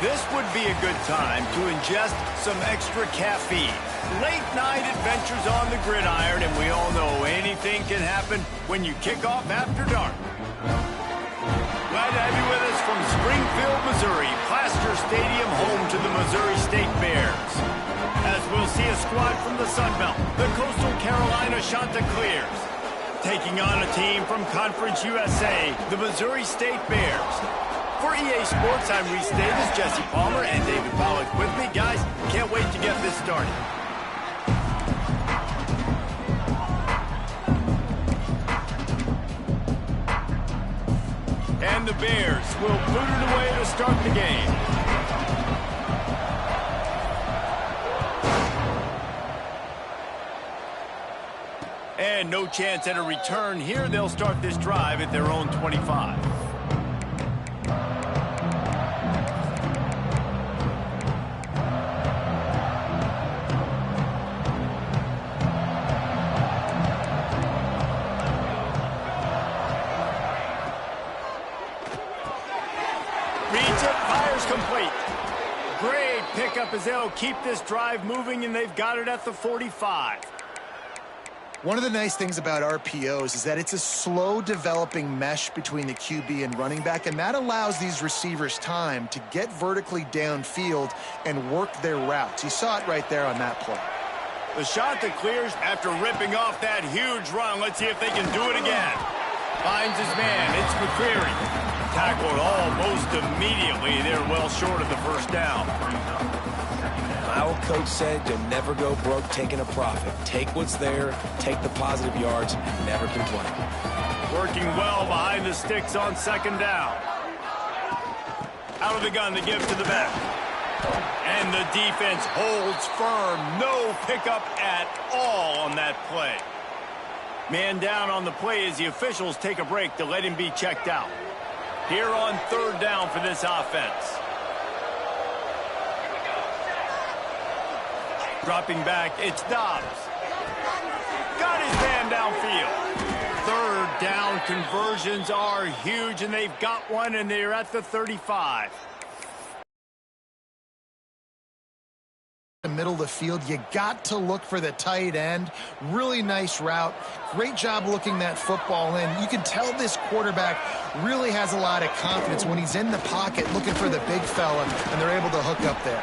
This would be a good time to ingest some extra caffeine. Late night adventures on the gridiron, and we all know anything can happen when you kick off after dark. Glad to have you with us from Springfield, Missouri, Plaster Stadium, home to the Missouri State Bears. As we'll see a squad from the Sun Belt, the Coastal Carolina Chanticleers, taking on a team from Conference USA, the Missouri State Bears. For EA Sports, I'm Reese Davis, Jesse Palmer, and David Pollack with me. Guys, can't wait to get this started. And the Bears will boot it away to start the game. And no chance at a return here. They'll start this drive at their own 25. Complete. Great pickup as they'll keep this drive moving, and they've got it at the 45. One of the nice things about RPOs is that it's a slow developing mesh between the QB and running back, and that allows these receivers time to get vertically downfield and work their routes. You saw it right there on that play. The Chanticleers, after ripping off that huge run, let's see if they can do it again. Finds his man. It's McCreary. Tackled almost immediately. They're well short of the first down. My old coach said you'll never go broke taking a profit. Take what's there, take the positive yards, and never complain. Working well behind the sticks on second down. Out of the gun to give to the back. And the defense holds firm. No pickup at all on that play. Man down on the play as the officials take a break to let him be checked out. Here on third down for this offense. Dropping back, it's Dobbs. Got his man downfield. Third down conversions are huge, and they've got one, and they're at the 35. The middle of the field, you got to look for the tight end. Really nice route. Great job looking that football in. You can tell this quarterback really has a lot of confidence when he's in the pocket looking for the big fella, and they're able to hook up there.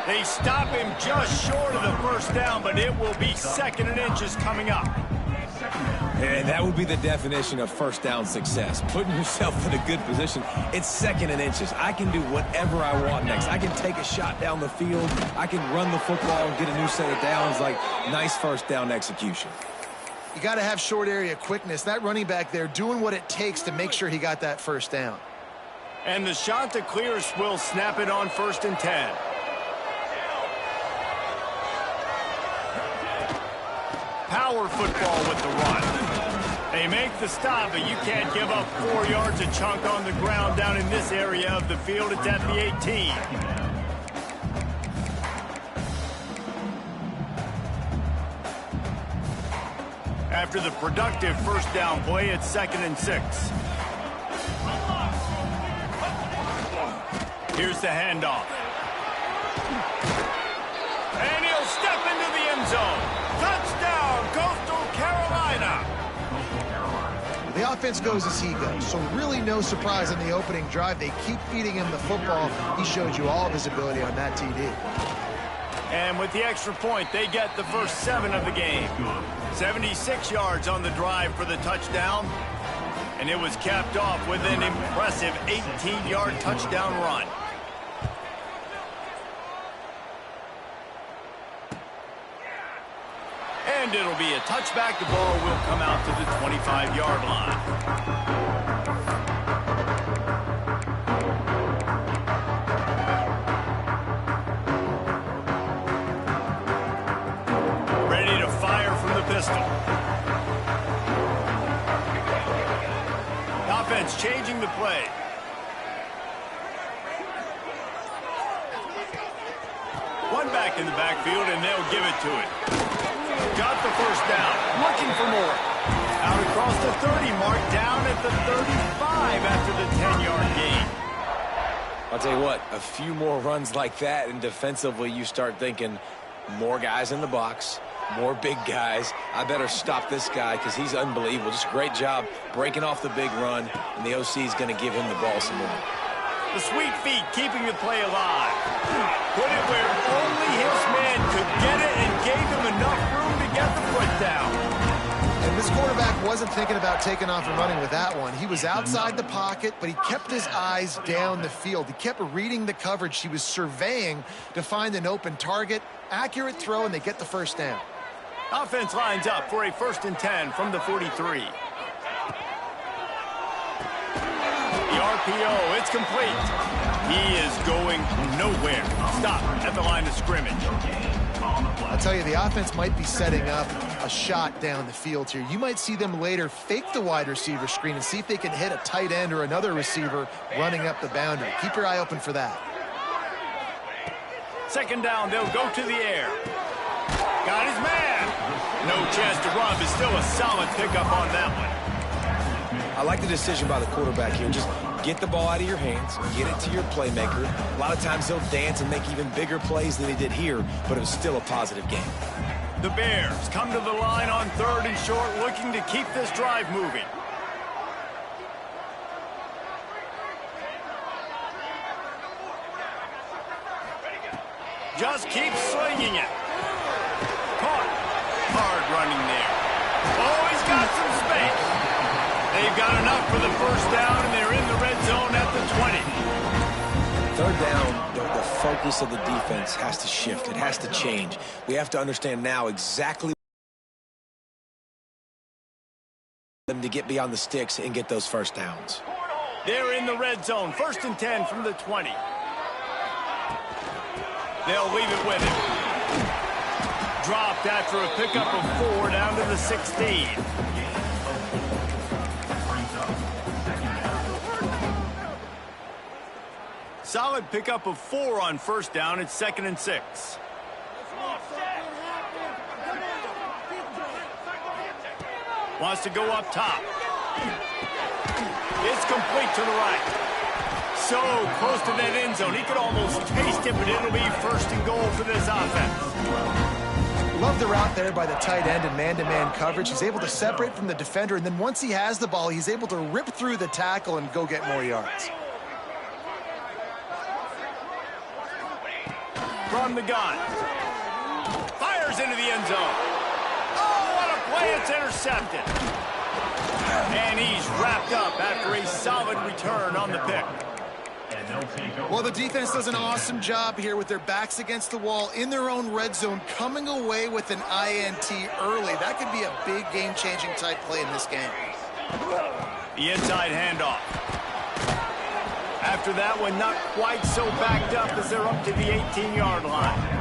They stop him just short of the first down, but it will be second and inches coming up. And that would be the definition of first down success. Putting yourself in a good position. It's second and inches. I can do whatever I want next. I can take a shot down the field. I can run the football and get a new set of downs. Like, nice first down execution. You got to have short area quickness. That running back there doing what it takes to make sure he got that first down. And the Chanticleers will snap it on 1st and 10. Power football with the run. They make the stop, but you can't give up 4 yards a chunk on the ground down in this area of the field. It's at the 18. After the productive first down play, it's 2nd and 6. Here's the handoff. And he'll step into the end zone. Touchdown, Coastal Carolina. The offense goes as he goes, so really no surprise in the opening drive. They keep feeding him the football. He showed you all of his ability on that TD. And with the extra point, they get the first 7 of the game. 76 yards on the drive for the touchdown. And it was capped off with an impressive 18-yard touchdown run. And it'll be a touchback. The ball will come out to the 25-yard line. Ready to fire from the pistol. The offense changing the play. One back in the backfield, and they'll give it to it. Got the first down. Looking for more. Out across the 30 mark, down at the 35 after the 10-yard gain. I'll tell you what, a few more runs like that, and defensively you start thinking more guys in the box, more big guys. I better stop this guy because he's unbelievable. Just a great job breaking off the big run, and the OC is going to give him the ball some more. The sweet feet keeping the play alive. Put it where only his man could get it and gave him enough room to get the foot down. And this quarterback wasn't thinking about taking off and running with that one. He was outside the pocket, but he kept his eyes down the field. He kept reading the coverage. He was surveying to find an open target. Accurate throw, and they get the first down. Offense lines up for a 1st and 10 from the 43. The RPO, it's complete. He is going nowhere. Stop at the line of scrimmage. I'll tell you, the offense might be setting up a shot down the field here. You might see them later fake the wide receiver screen and see if they can hit a tight end or another receiver running up the boundary. Keep your eye open for that. 2nd down, they'll go to the air. Got his man. No chance to run, but still a solid pickup on that one. I like the decision by the quarterback here. Just get the ball out of your hands, get it to your playmaker. A lot of times he'll dance and make even bigger plays than he did here, but it was still a positive game. The Bears come to the line on 3rd and short, looking to keep this drive moving. Just keep slinging it. Caught. Hard running there. Oh, he's got some space. They've got enough for the 1st down, and they're in the red zone at the 20. 3rd down, the focus of the defense has to shift. It has to change. We have to understand now exactly them to get beyond the sticks and get those 1st downs. They're in the red zone. 1st and 10 from the 20. They'll leave it with him. Dropped after a pickup of 4 down to the 16. Solid pickup of 4 on 1st down. It's 2nd and 6. Wants to go up top. It's complete to the right. So close to that end zone. He could almost taste it, but it'll be 1st and goal for this offense. Love the route there by the tight end and man-to-man coverage. He's able to separate from the defender, and then once he has the ball, he's able to rip through the tackle and go get more yards. From the gun. Fires into the end zone. Oh, what a play. It's intercepted. And he's wrapped up after a solid return on the pick. Well, the defense does an awesome job here with their backs against the wall in their own red zone, coming away with an INT early. That could be a big game-changing type play in this game. The inside handoff. After that one, not quite so backed up as they're up to the 18-yard line.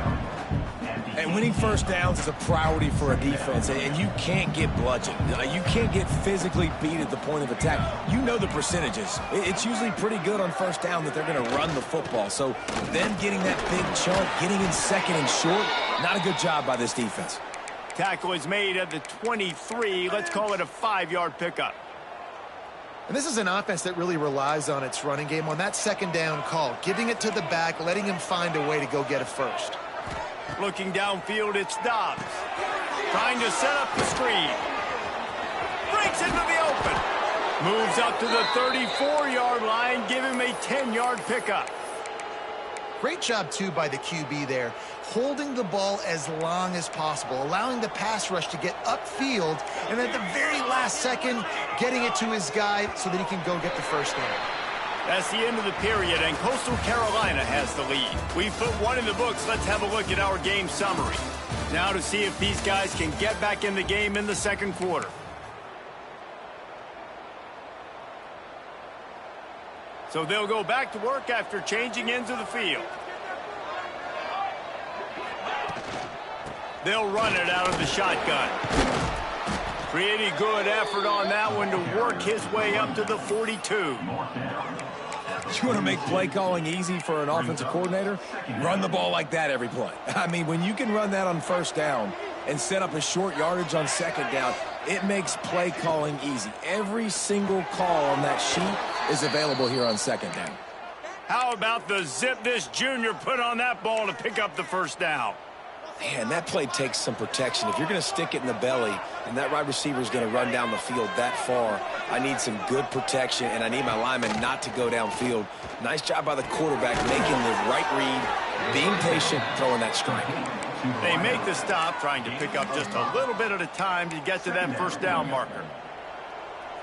And winning 1st downs is a priority for a defense, and you can't get bludgeoned. You can't get physically beat at the point of attack. You know the percentages. It's usually pretty good on 1st down that they're going to run the football. So them getting that big chunk, getting in 2nd and short, not a good job by this defense. Tackle is made at the 23. Let's call it a 5-yard pickup. And this is an offense that really relies on its running game on that 2nd down call, giving it to the back, letting him find a way to go get a 1st. Looking downfield, it's Dobbs. Trying to set up the screen. Breaks into the open. Moves up to the 34-yard line, give him a 10-yard pickup. Great job, too, by the QB there, holding the ball as long as possible, allowing the pass rush to get upfield, and at the very last second, getting it to his guy so that he can go get the 1st down. That's the end of the period, and Coastal Carolina has the lead. We've put 1 in the books. Let's have a look at our game summary. Now to see if these guys can get back in the game in the 2nd quarter. So they'll go back to work after changing ends of the field. They'll run it out of the shotgun. Pretty good effort on that one to work his way up to the 42. You want to make play calling easy for an offensive coordinator? Run the ball like that every play. I mean, when you can run that on 1st down and set up a short yardage on 2nd down, it makes play calling easy. Every single call on that sheet is available here on 2nd down. How about the zip this junior put on that ball to pick up the first down? Man, that play takes some protection. If you're going to stick it in the belly and that wide receiver is going to run down the field that far, I need some good protection, and I need my lineman not to go downfield. Nice job by the quarterback making the right read, being patient, throwing that strike. They make the stop, trying to pick up just a little bit at a time to get to that first down marker.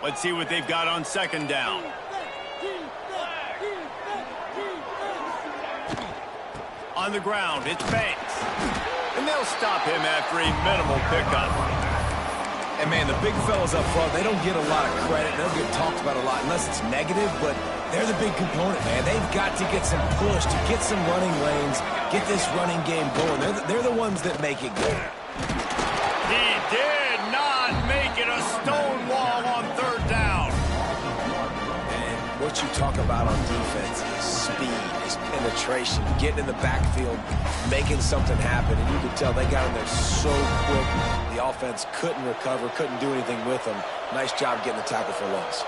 Let's see what they've got on second down. On the ground, it's Banks. And they'll stop him after a minimal pickup. And, man, the big fellas up front, they don't get a lot of credit. They don't get talked about a lot unless it's negative, but they're the big component, man. They've got to get some push, to get some running lanes, get this running game going. They're the ones that make it good. He did not make it a stone wall on third down. And what you talk about on defense is speed, is penetration, getting in the backfield, making something happen. And you could tell they got in there so quick. The offense couldn't recover, couldn't do anything with them. Nice job getting the tackle for loss.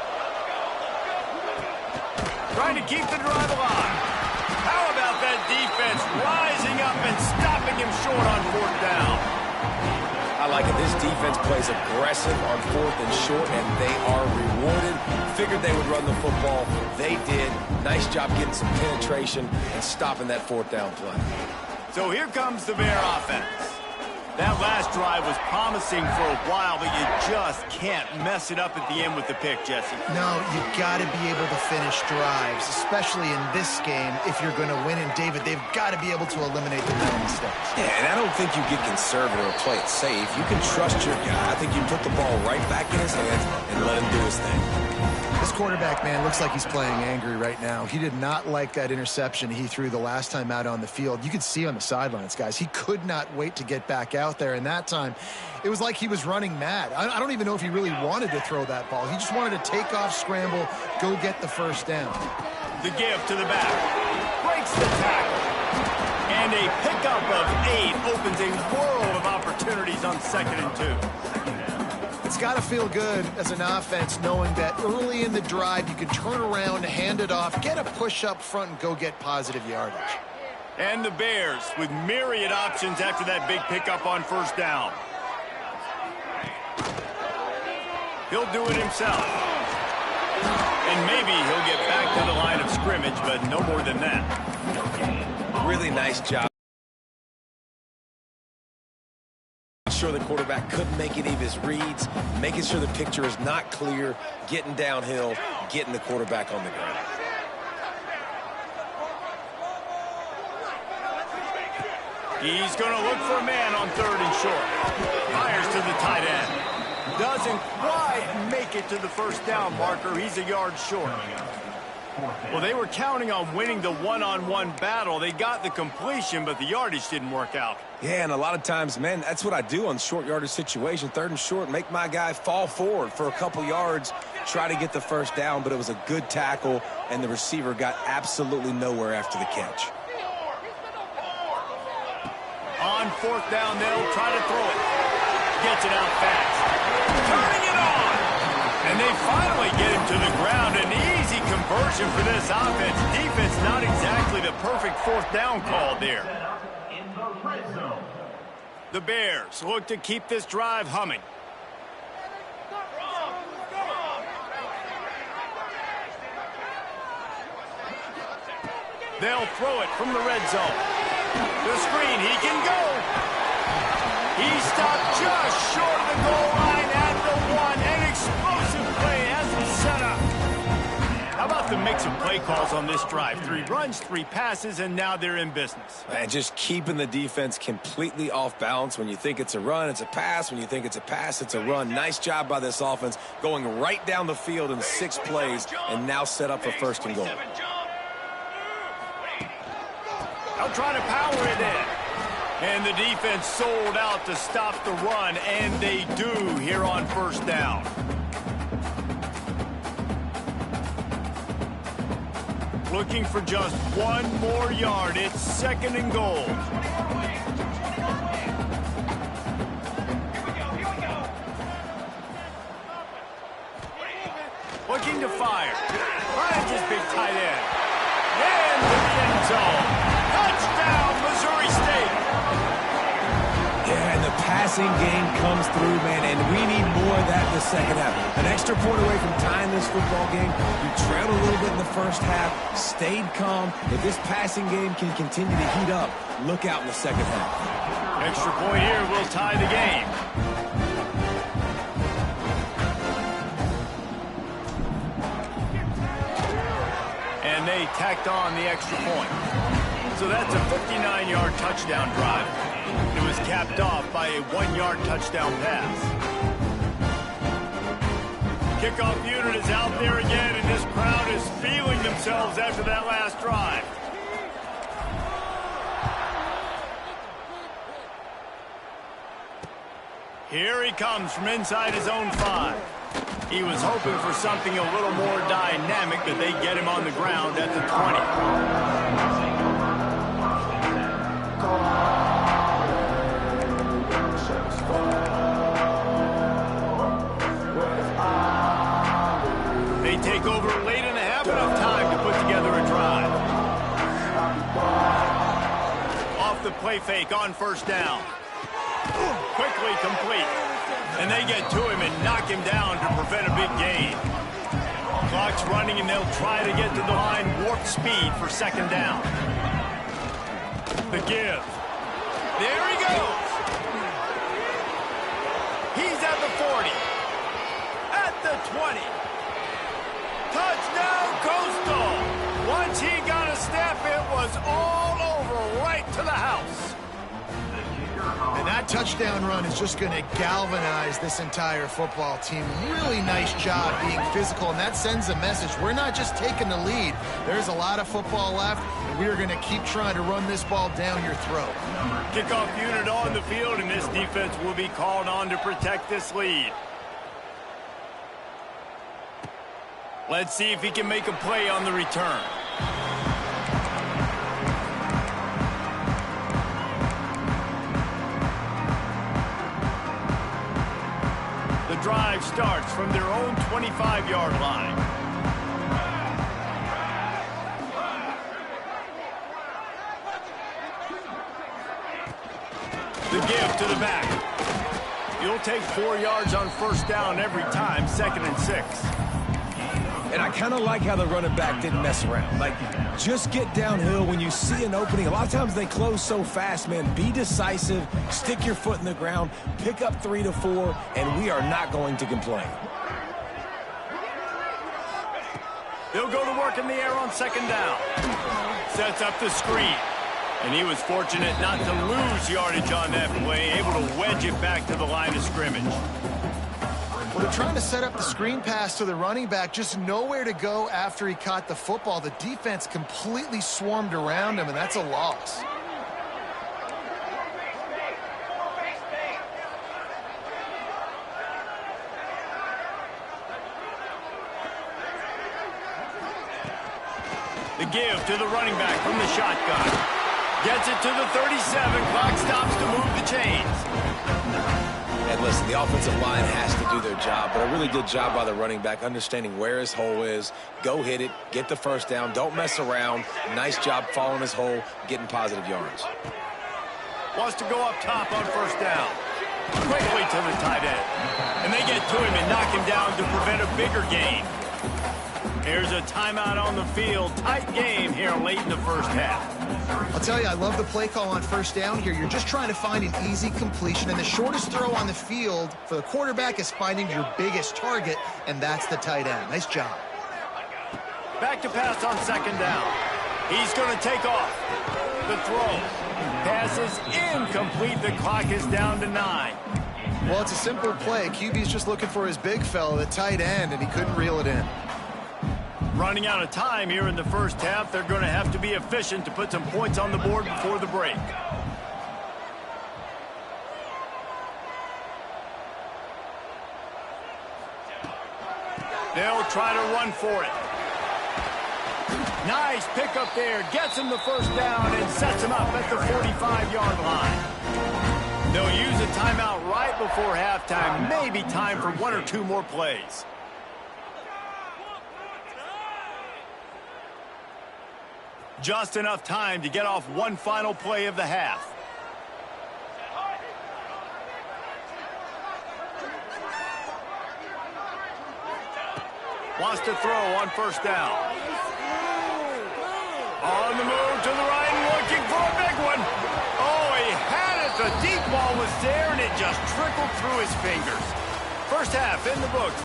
Trying to keep the drive alive. How about that defense rising up and stopping him short on fourth down? I like it. This defense plays aggressive on fourth and short, and they are rewarded. Figured they would run the football. They did. Nice job getting some penetration and stopping that fourth down play. So here comes the Bear offense. That last drive was promising for a while, but you just can't mess it up at the end with the pick, Jesse. No, you got to be able to finish drives, especially in this game. If you're going to win, and David, they've got to be able to eliminate the mental mistakes. Yeah, and I don't think you get conservative or play it safe. You can trust your guy. I think you put the ball right back in his hands and let him do his thing. This quarterback, man, looks like he's playing angry right now. He did not like that interception he threw the last time out on the field. You could see on the sidelines, guys, he could not wait to get back out there. And that time, it was like he was running mad. I don't even know if he really wanted to throw that ball. He just wanted to take off, scramble, go get the first down. The give to the back. Breaks the tackle. And a pickup of 8 opens a world of opportunities on 2nd and 2. It's got to feel good as an offense knowing that early in the drive you can turn around, hand it off, get a push up front, and go get positive yardage. And the Bears with myriad options after that big pickup on first down. He'll do it himself. And maybe he'll get back to the line of scrimmage, but no more than that. Really nice job. Sure the quarterback couldn't make any of his reads, making sure the picture is not clear, getting downhill, getting the quarterback on the ground. He's going to look for a man on 3rd and short. Fires to the tight end. Doesn't quite make it to the first down marker. He's a yard short. Well, they were counting on winning the one-on-one battle. They got the completion, but the yardage didn't work out. Yeah, and a lot of times, man, that's what I do on short yardage situation. 3rd and short, make my guy fall forward for a couple yards, try to get the first down, but it was a good tackle, and the receiver got absolutely nowhere after the catch. On 4th down, they'll try to throw it. Gets it out fast. Turning it on. And they finally get him to the ground. An easy conversion for this offense. Defense not exactly the perfect 4th down call there. The Bears look to keep this drive humming. They'll throw it from the red zone. The screen, he can go. He stopped just short of the goal line at the 1. An explosive play has him set up. How about the mix of play calls on this drive? 3 runs, 3 passes, and now they're in business. And just keeping the defense completely off balance. When you think it's a run, it's a pass. When you think it's a pass, it's a run. Nice job by this offense going right down the field in 6 plays and now set up for 1st and goal. They'll try to power it in. And the defense sold out to stop the run, and they do here on 1st down. Looking for just 1 more yard. It's 2nd and goal. Looking to fire. Finds his big tight end. And so. Touchdown, Missouri State. Yeah, and the passing game comes through, man, and we need more of that in the second half. An extra point away from tying this football game. You trailed a little bit in the first half, stayed calm. If this passing game can continue to heat up, look out in the second half. Extra point here will tie the game. And they tacked on the extra point. So that's a 59-yard touchdown drive. It was capped off by a 1-yard touchdown pass. Kickoff unit is out there again, and this crowd is feeling themselves after that last drive. Here he comes from inside his own 5. He was hoping for something a little more dynamic, but they get him on the ground at the 20. They take over late and have enough time to put together a drive. Off the play fake on first down. Quickly complete. And they get to him and knock him down to prevent a big gain. Clock's running, and they'll try to get to the line warp speed for second down. The give. There he goes. He's at the 40. At the 20. Touchdown, Coastal. Once he got a step, it was all over right to the house. And that touchdown run is just going to galvanize this entire football team. Really nice job being physical, and that sends a message. We're not just taking the lead. There's a lot of football left, and we are going to keep trying to run this ball down your throat. Kickoff unit on the field, and this defense will be called on to protect this lead. Let's see if he can make a play on the return. The drive starts from their own 25-yard line. The give to the back. You'll take 4 yards on first down every time, 2nd and 6. And I kind of like how the running back didn't mess around. Like, just get downhill when you see an opening. A lot of times they close so fast, man. Be decisive, stick your foot in the ground, pick up 3 to 4, and we are not going to complain. They'll go to work in the air on second down. Sets up the screen. And he was fortunate not to lose yardage on that play, able to wedge it back to the line of scrimmage. Well, they're trying to set up the screen pass to the running back, just nowhere to go after he caught the football. The defense completely swarmed around him, and that's a loss. The give to the running back from the shotgun. Gets it to the 37. Clock stops to move the chains. And listen, the offensive line has to do their job, but a really good job by the running back, understanding where his hole is. Go hit it, get the first down, don't mess around. Nice job following his hole, getting positive yards. Wants to go up top on first down. Quickly to the tight end. And they get to him and knock him down to prevent a bigger gain. Here's a timeout on the field. Tight game here late in the first half. I'll tell you, I love the play call on first down here. You're just trying to find an easy completion, and the shortest throw on the field for the quarterback is finding your biggest target, and that's the tight end. Nice job. Back to pass on second down. He's going to take off. The throw. Pass is incomplete. The clock is down to 9. Well, it's a simple play. QB's just looking for his big fella, the tight end, and he couldn't reel it in. Running out of time here in the first half. They're going to have to be efficient to put some points on the board before the break. They'll try to run for it. Nice pickup there. Gets him the first down and sets him up at the 45-yard line. They'll use a timeout right before halftime. Maybe time for 1 or 2 more plays. Just enough time to get off one final play of the half. Wants to throw on first down. On the move to the right, looking for a big one. Oh, he had it. The deep ball was there, and it just trickled through his fingers. First half in the books.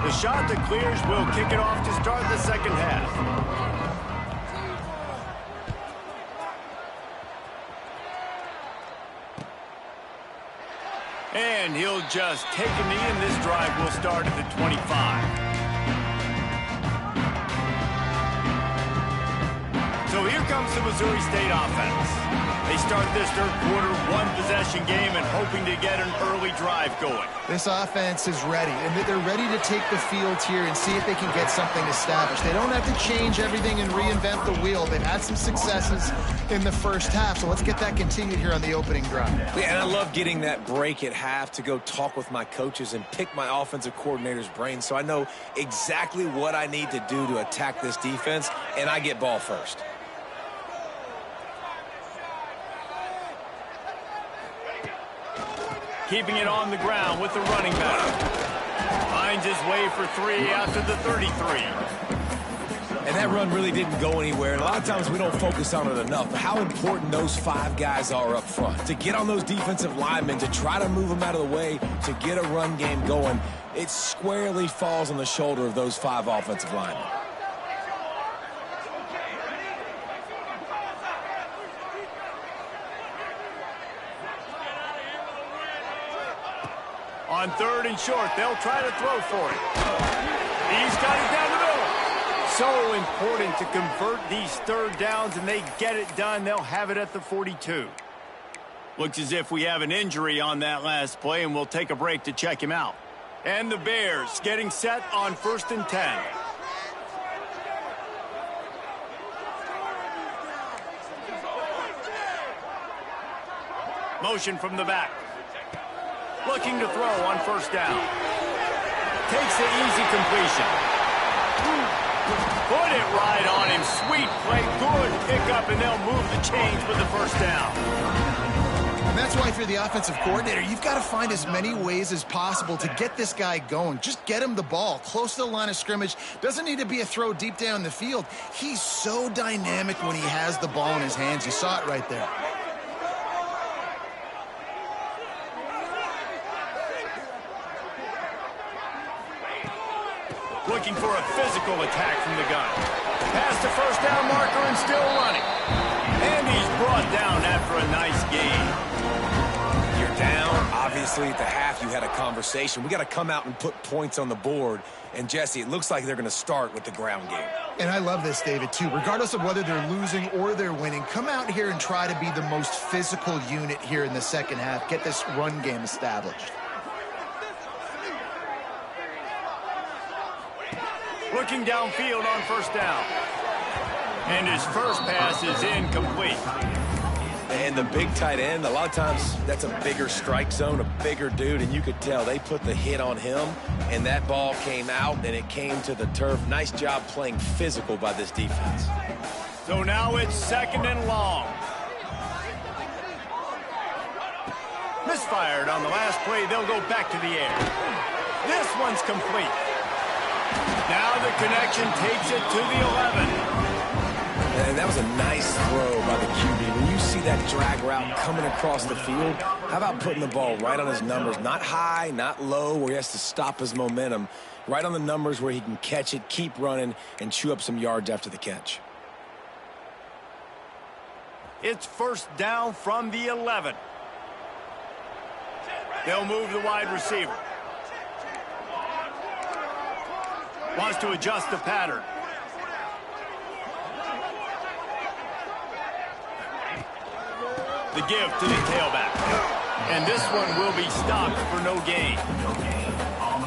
The shot that clears will kick it off to start the second half. And he'll just take a knee, and this drive will start at the 25. So here comes the Missouri State offense. They start this third quarter one-possession game and hoping to get an early drive going. This offense is ready, and they're ready to take the field here and see if they can get something established. They don't have to change everything and reinvent the wheel. They've had some successes in the first half, so let's get that continued here on the opening drive. Yeah, and I love getting that break at half to go talk with my coaches and pick my offensive coordinator's brain so I know exactly what I need to do to attack this defense, and I get ball first. Keeping it on the ground with the running back. Finds his way for 3 after the 33. And that run really didn't go anywhere. And a lot of times we don't focus on it enough. But how important those 5 guys are up front. To get on those defensive linemen, to try to move them out of the way, to get a run game going, it squarely falls on the shoulder of those 5 offensive linemen. On third and short, they'll try to throw for it. He's got it down the middle. So important to convert these third downs, and they get it done. They'll have it at the 42. Looks as if we have an injury on that last play, and we'll take a break to check him out. And the Bears getting set on 1st and 10. Motion from the back. Looking to throw on first down. Takes the easy completion. Put it right on him. Sweet play. Good pickup, and they'll move the chains with the first down. And that's why if you're the offensive coordinator, you've got to find as many ways as possible to get this guy going. Just get him the ball close to the line of scrimmage. Doesn't need to be a throw deep down the field. He's so dynamic when he has the ball in his hands. You saw it right there. Looking for a physical attack from the gun. Past the first down marker and still running. And he's brought down after a nice gain. You're down. Obviously, at the half, you had a conversation. We got to come out and put points on the board. And, Jesse, it looks like they're going to start with the ground game. And I love this, David, too. Regardless of whether they're losing or they're winning, come out here and try to be the most physical unit here in the second half. Get this run game established. Looking downfield on first down. And his first pass is incomplete. And the big tight end, a lot of times that's a bigger strike zone, a bigger dude, and you could tell they put the hit on him, and that ball came out, and it came to the turf. Nice job playing physical by this defense. So now it's 2nd and long. Misfired on the last play. They'll go back to the air. This one's complete. Now the connection takes it to the 11. And that was a nice throw by the QB. When you see that drag route coming across the field, how about putting the ball right on his numbers? Not high, not low, where he has to stop his momentum. Right on the numbers where he can catch it, keep running, and chew up some yards after the catch. It's first down from the 11. They'll move the wide receiver. Wants to adjust the pattern. The give to the tailback. And this one will be stopped for no gain.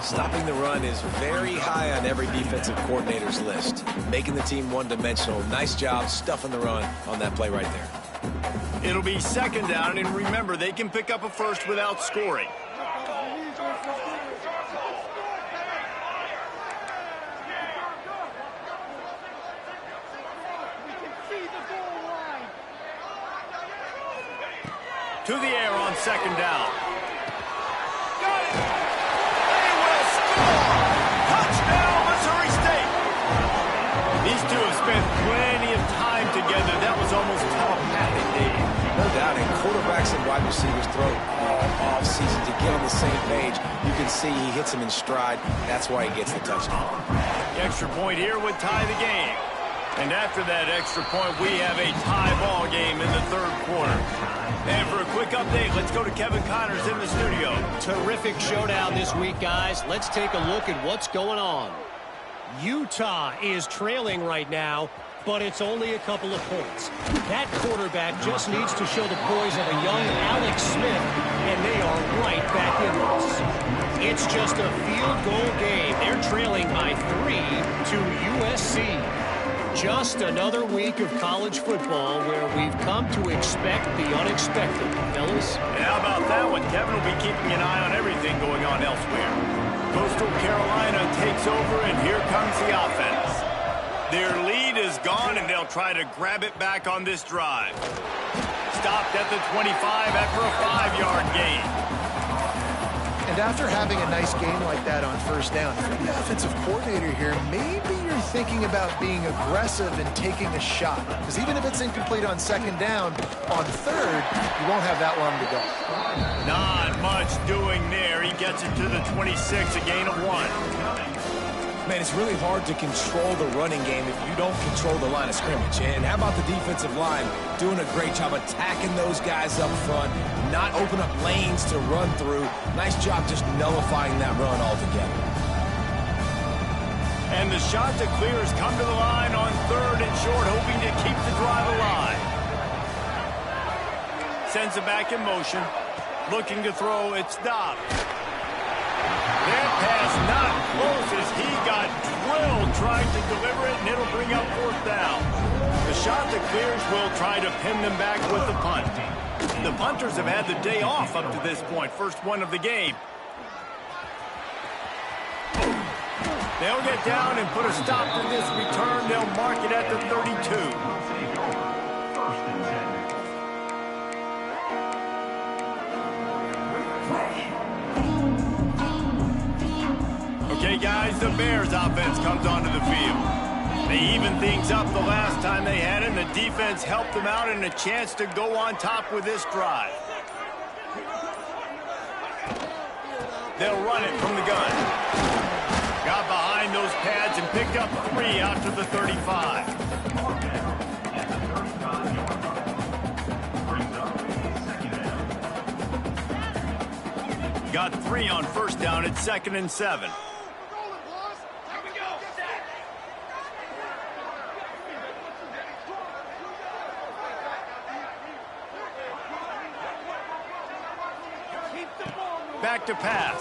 Stopping the run is very high on every defensive coordinator's list. Making the team one-dimensional. Nice job stuffing the run on that play right there. It'll be 2nd down, and remember, they can pick up a first without scoring. To the air on second down. Got it. They will score. Touchdown, Missouri State. These two have spent plenty of time together. That was almost telepathic, Dave. No doubt, and quarterbacks and wide receivers throw all off season to get on the same page. You can see he hits him in stride. That's why he gets the touchdown. The extra point here would tie the game. And after that extra point, we have a tie ball game in the third quarter. And for a quick update, let's go to Kevin Connors in the studio. Terrific showdown this week, guys. Let's take a look at what's going on. Utah is trailing right now, but it's only a couple of points. That quarterback just needs to show the poise of a young Alex Smith, and they are right back in this. It's just a field goal game. They're trailing by 3 to USC. Just another week of college football where we've come to expect the unexpected, fellas. And how about that one? Kevin will be keeping an eye on everything going on elsewhere. Coastal Carolina takes over, and here comes the offense. Their lead is gone, and they'll try to grab it back on this drive. Stopped at the 25 after a 5-yard gain. And after having a nice game like that on first down, if you're the offensive coordinator here, maybe you're thinking about being aggressive and taking a shot. Because even if it's incomplete on second down, on third, you won't have that long to go. Not much doing there. He gets it to the 26, a gain of 1. Man, it's really hard to control the running game if you don't control the line of scrimmage. And how about the defensive line doing a great job attacking those guys up front, not open up lanes to run through. Nice job just nullifying that run altogether. And the shot to clear has come to the line on third and short, hoping to keep the drive alive. Sends it back in motion. Looking to throw, it's stopped. That pass not close as he got drilled trying to deliver it, and it'll bring up fourth down. The shot that clears will try to pin them back with the punt. The punters have had the day off up to this point, first one of the game. They'll get down and put a stop to this return. They'll mark it at the 32. Okay, guys, the Bears offense comes onto the field. They even things up the last time they had it, and the defense helped them out and a chance to go on top with this drive. They'll run it from the gun. Got behind those pads and picked up 3 out to the 35. Got 3 on first down at 2nd and 7. Back to pass.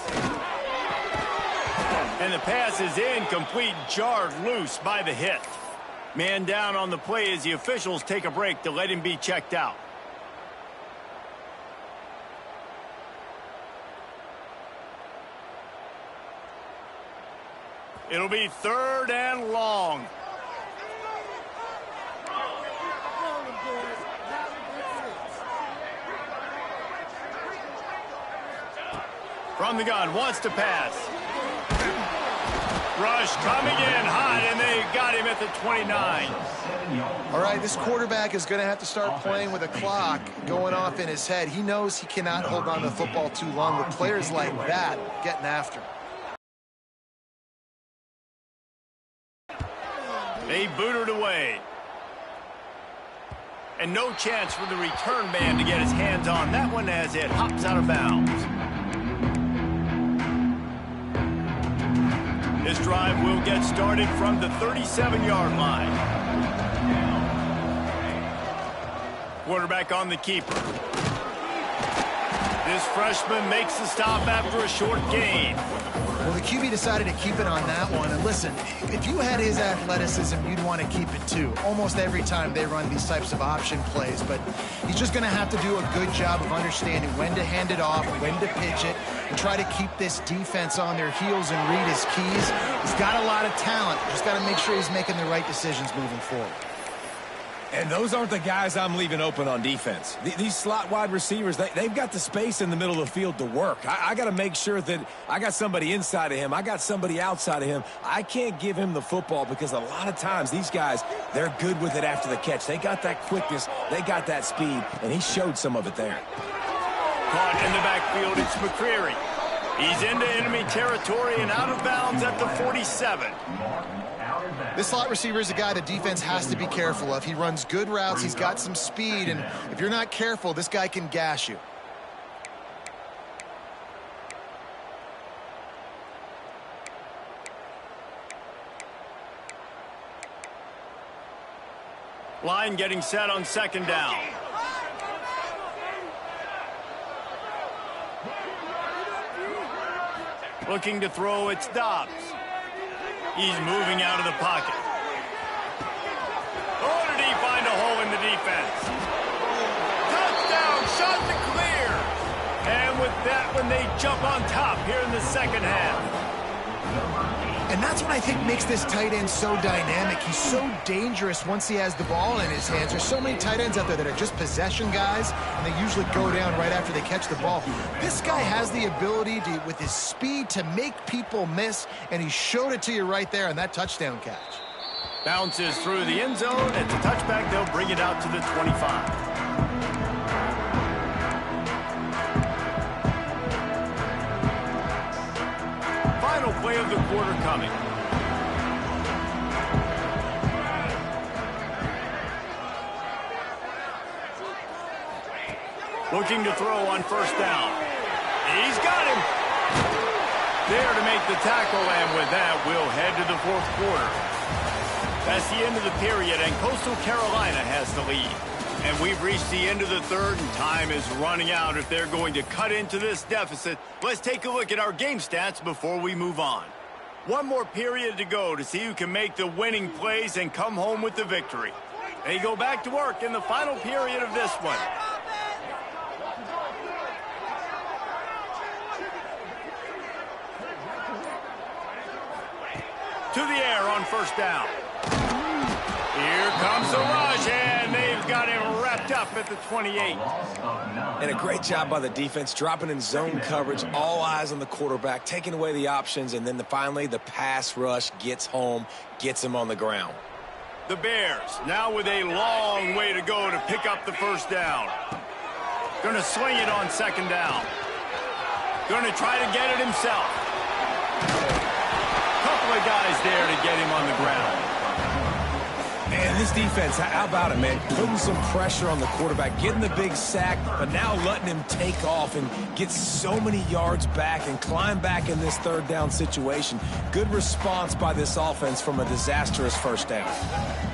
And the pass is incomplete, jarred loose by the hit. Man down on the play as the officials take a break to let him be checked out. It'll be 3rd and long. From the gun, wants to pass. Rush coming in hot, and they got him at the 29. All right, this quarterback is going to have to start playing with a clock going off in his head. He knows he cannot hold on to the football too long with players like that getting after him. They booted away. And no chance for the return man to get his hands on that one as it hops out of bounds. This drive will get started from the 37-yard line. Quarterback on the keeper. This freshman makes the stop after a short gain. Well, the QB decided to keep it on that one. And listen, if you had his athleticism, you'd want to keep it too. Almost every time they run these types of option plays. But he's just going to have to do a good job of understanding when to hand it off, when to pitch it, and try to keep this defense on their heels and read his keys. He's got a lot of talent. Just got to make sure he's making the right decisions moving forward. And those aren't the guys I'm leaving open on defense. These slot wide receivers, they've got the space in the middle of the field to work. I got to make sure that I got somebody inside of him. I got somebody outside of him. I can't give him the football because a lot of times these guys, they're good with it after the catch. They got that quickness. They got that speed, and he showed some of it there. Caught in the backfield, it's McCreary. He's into enemy territory and out of bounds at the 47. This slot receiver is a guy the defense has to be careful of. He runs good routes. He's got some speed, and if you're not careful, this guy can gash you. Line getting set on second down. Looking to throw, it's Dobbs. He's moving out of the pocket. Oh, did he find a hole in the defense? Touchdown, shot to clear. And with that one, they jump on top here in the second half. And that's what I think makes this tight end so dynamic. He's so dangerous once he has the ball in his hands. There's so many tight ends out there that are just possession guys, and they usually go down right after they catch the ball. This guy has the ability to, with his speed, to make people miss, and he showed it to you right there on that touchdown catch. Bounces through the end zone. It's a touchback. They'll bring it out to the 25. Final play of the quarter coming. Looking to throw on first down. He's got him. There to make the tackle, and with that, we'll head to the fourth quarter. That's the end of the period, and Coastal Carolina has the lead. And we've reached the end of the third, and time is running out if they're going to cut into this deficit. Let's take a look at our game stats before we move on. One more period to go to see who can make the winning plays and come home with the victory. They go back to work in the final period of this one. To the air on first down. Here comes the rush, and they've got him wrapped up at the 28. And a great job by the defense, dropping in zone coverage, all eyes on the quarterback, taking away the options, and then finally the pass rush gets home, gets him on the ground. The Bears now with a long way to go to pick up the first down. Going to swing it on second down. Going to try to get it himself. Couple of guys there to get him on the ground. Man, this defense, how about it, man? Putting some pressure on the quarterback, getting the big sack, but now letting him take off and get so many yards back and climb back in this third down situation. Good response by this offense from a disastrous first down.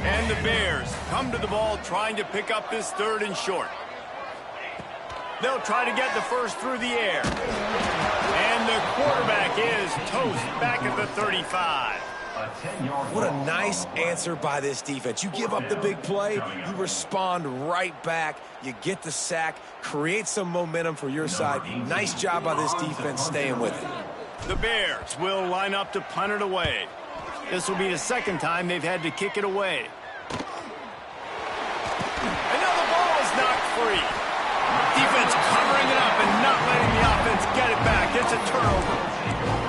And the Bears come to the ball trying to pick up this third and short. They'll try to get the first through the air. And the quarterback is toast back at the 35. What a nice answer by this defense. You give up the big play, you respond right back, you get the sack, create some momentum for your side. Nice job by this defense staying with it. The Bears will line up to punt it away. This will be the second time they've had to kick it away. And now the ball is knocked free. Defense covering it up and not letting the offense get it back. It's a turnover.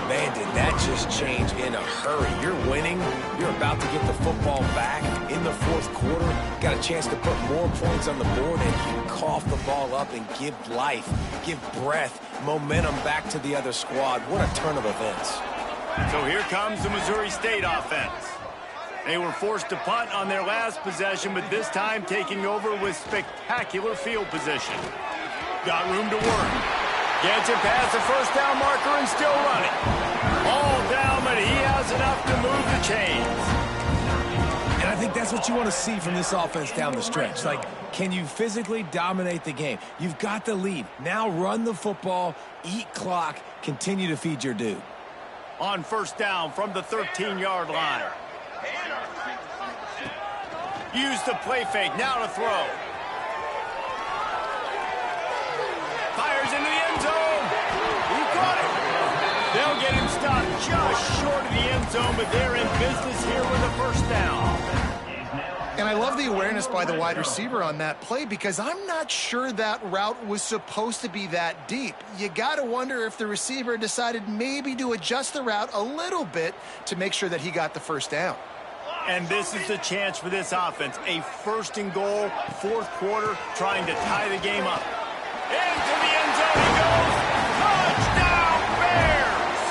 Man, did that just change in a hurry. You're winning. You're about to get the football back in the fourth quarter. Got a chance to put more points on the board, and you cough the ball up and give life, give breath, momentum back to the other squad. What a turn of events. So here comes the Missouri State offense. They were forced to punt on their last possession, but this time taking over with spectacular field position. Got room to work. Gets it past the first down marker and still running. All down, but he has enough to move the chains. And I think that's what you want to see from this offense down the stretch. Like, can you physically dominate the game? You've got the lead. Now run the football, eat clock, continue to feed your dude. On first down from the 13-yard line. Use the play fake, now to throw. Fires into the end zone. He caught it. They'll get him stopped just short of the end zone, but they're in business here with a first down. And I love the awareness by the wide receiver on that play because I'm not sure that route was supposed to be that deep. You got to wonder if the receiver decided maybe to adjust the route a little bit to make sure that he got the first down. And this is the chance for this offense. A first and goal, fourth quarter, trying to tie the game up. Into the end zone he goes. Touchdown, Bears!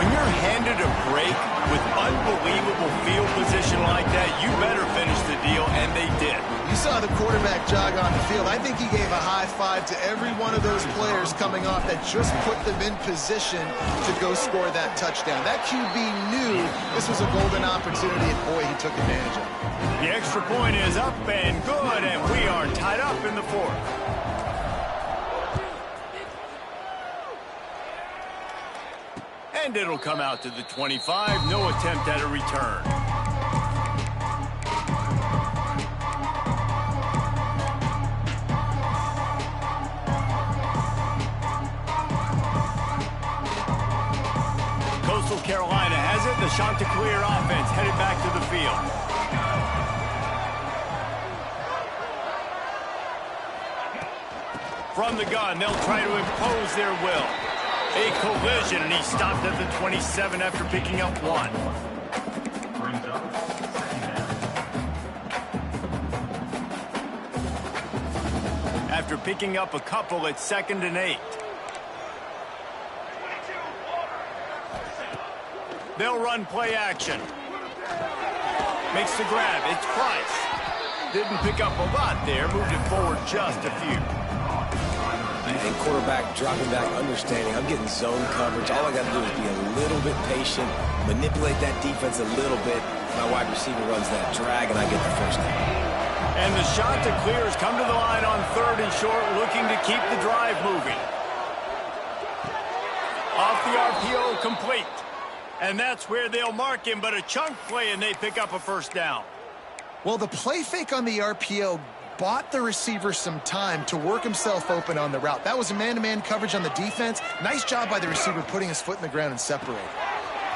When you're handed a break with unbelievable field position like that, you better finish the deal, and they did. You saw the quarterback jog on the field. I think he gave a high five to every one of those players coming off that just put them in position to go score that touchdown. That QB knew this was a golden opportunity, and boy, he took advantage of it. The extra point is up and good, and we are tied up in the fourth. And it'll come out to the 25. No attempt at a return. Coastal Carolina has it. The Chanticleer offense headed back to the field. From the gun, they'll try to impose their will. A collision, and he stopped at the 27 after picking up one. After picking up a couple, it's 2nd and 8. They'll run play action. Makes the grab. It's Price. Didn't pick up a lot there. Moved it forward just a few. And quarterback dropping back, understanding I'm getting zone coverage. All I got to do is be a little bit patient, manipulate that defense a little bit. My wide receiver runs that drag, and I get the first down. And the Chanticleer has come to the line on 3rd and short, looking to keep the drive moving. Off the RPO, complete. And that's where they'll mark him, but a chunk play, and they pick up a first down. Well, the play fake on the RPO bought the receiver some time to work himself open on the route. That was a man-to-man coverage on the defense. Nice job by the receiver putting his foot in the ground and separating.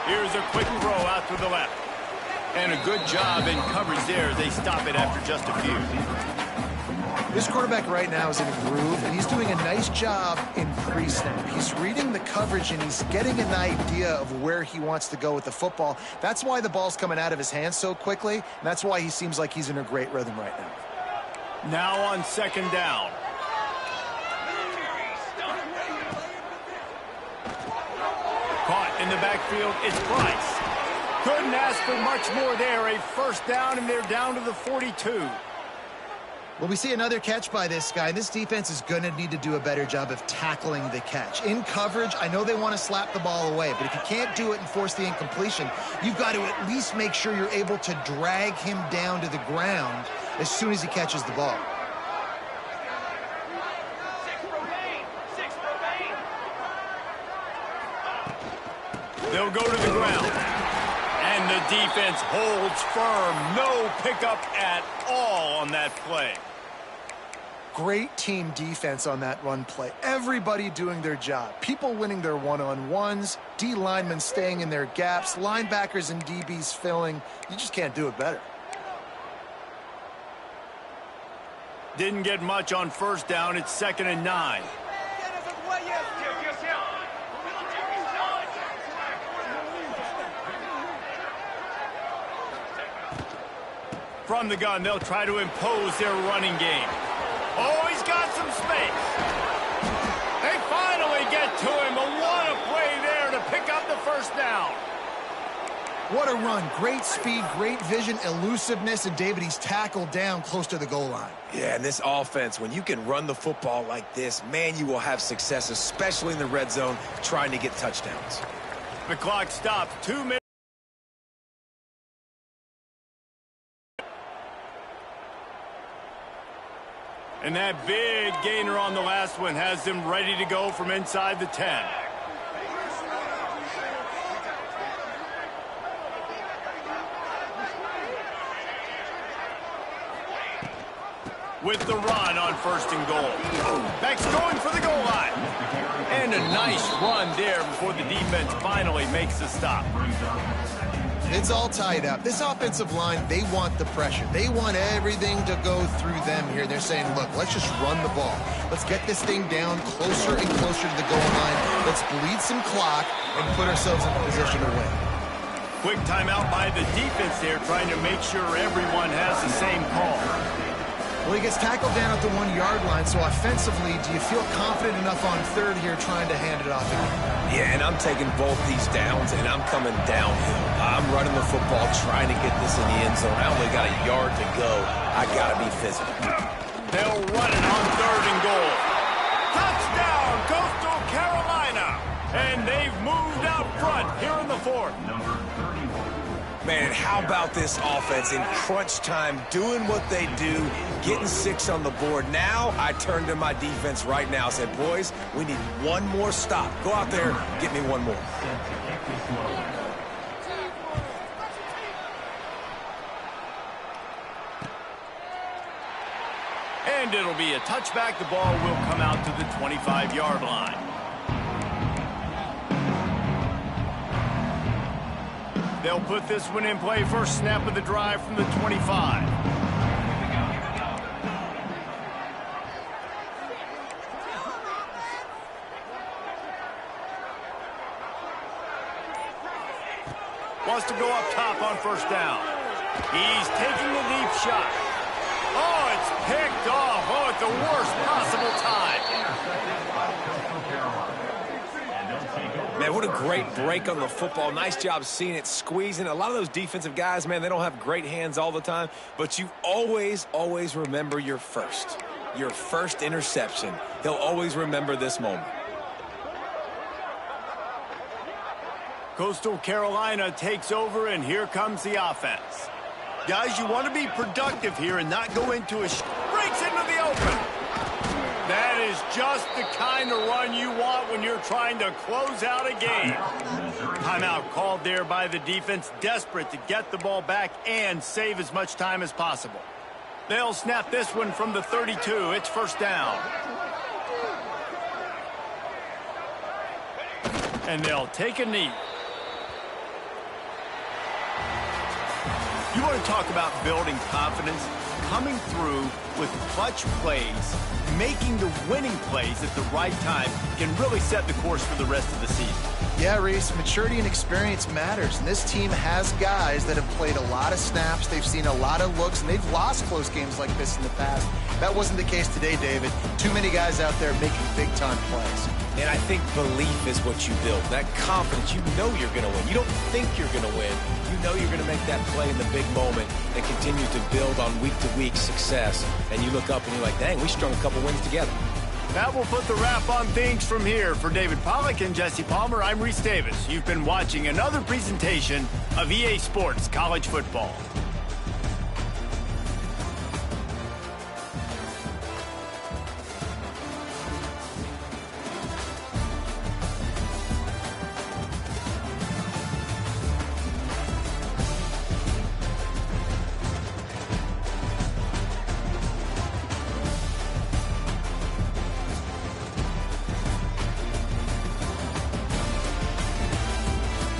Here's a quick throw out to the left. And a good job in coverage there. They stop it after just a few. This quarterback right now is in a groove, and he's doing a nice job in pre-snap. He's reading the coverage, and he's getting an idea of where he wants to go with the football. That's why the ball's coming out of his hands so quickly, and that's why he seems like he's in a great rhythm right now. Now on 2nd down. Caught in the backfield, it's Price. Couldn't ask for much more there. A first down, and they're down to the 42. Well, we see another catch by this guy. This defense is going to need to do a better job of tackling the catch. In coverage, I know they want to slap the ball away, but if you can't do it and force the incompletion, you've got to at least make sure you're able to drag him down to the ground as soon as he catches the ball. They'll go to the ground. And the defense holds firm. No pickup at all on that play. Great team defense on that run play. Everybody doing their job. People winning their one-on-ones, D linemen staying in their gaps, linebackers and DBs filling. You just can't do it better. Didn't get much on first down. It's 2nd and 9. From the gun, they'll try to impose their running game. Oh, he's got some space. They finally get to him. What a play there to pick up the first down. What a run. Great speed, great vision, elusiveness, and David, he's tackled down close to the goal line. Yeah, and this offense, when you can run the football like this, man, you will have success, especially in the red zone, trying to get touchdowns. The clock stops. 2 minutes. And that big gainer on the last one has them ready to go from inside the 10. With the run on 1st and goal. Beck's going for the goal line. And a nice run there before the defense finally makes the stop. It's all tied up. This offensive line, they want the pressure. They want everything to go through them here. They're saying, look, let's just run the ball. Let's get this thing down closer and closer to the goal line. Let's bleed some clock and put ourselves in a position to win. Quick timeout by the defense there, trying to make sure everyone has the same call. Well, he gets tackled down at the 1-yard line, so offensively, do you feel confident enough on third here trying to hand it off again? Yeah, and I'm taking both these downs, and I'm coming downhill. I'm running the football, trying to get this in the end zone. I only got a yard to go. I got to be physical. They'll run it on 3rd and goal. Touchdown, Coastal Carolina! And they've moved out front here in the 4th. Man, how about this offense in crunch time, doing what they do, getting 6 on the board. Now I turn to my defense right now, said, boys, we need one more stop. Go out there, get me one more. And it'll be a touchback. The ball will come out to the 25-yard line. They'll put this one in play. First snap of the drive from the 25. Wants to go up top on first down. He's taking the deep shot. Oh, it's picked off. Oh, at the worst possible time. Man, what a great break on the football. Nice job seeing it, squeezing. A lot of those defensive guys, man, they don't have great hands all the time, but you always, always remember your first interception. They'll always remember this moment. Coastal Carolina takes over, and here comes the offense. Guys, you want to be productive here and not go into a breaks into the open. That is just the kind of run you want when you're trying to close out a game. Timeout called there by the defense, desperate to get the ball back and save as much time as possible. They'll snap this one from the 32. It's first down. And they'll take a knee. You want to talk about building confidence? Coming through with clutch plays, making the winning plays at the right time can really set the course for the rest of the season. Yeah, Reese, maturity and experience matters, and this team has guys that have played a lot of snaps, they've seen a lot of looks, and they've lost close games like this in the past. That wasn't the case today, David. Too many guys out there making big-time plays. And I think belief is what you build. That confidence, you know you're going to win. You don't think you're going to win. You know you're going to make that play in the big moment that continues to build on week-to-week success. And you look up and you're like, dang, we strung a couple wins together. That will put the wrap on things from here. For David Pollack and Jesse Palmer, I'm Reese Davis. You've been watching another presentation of EA Sports College Football.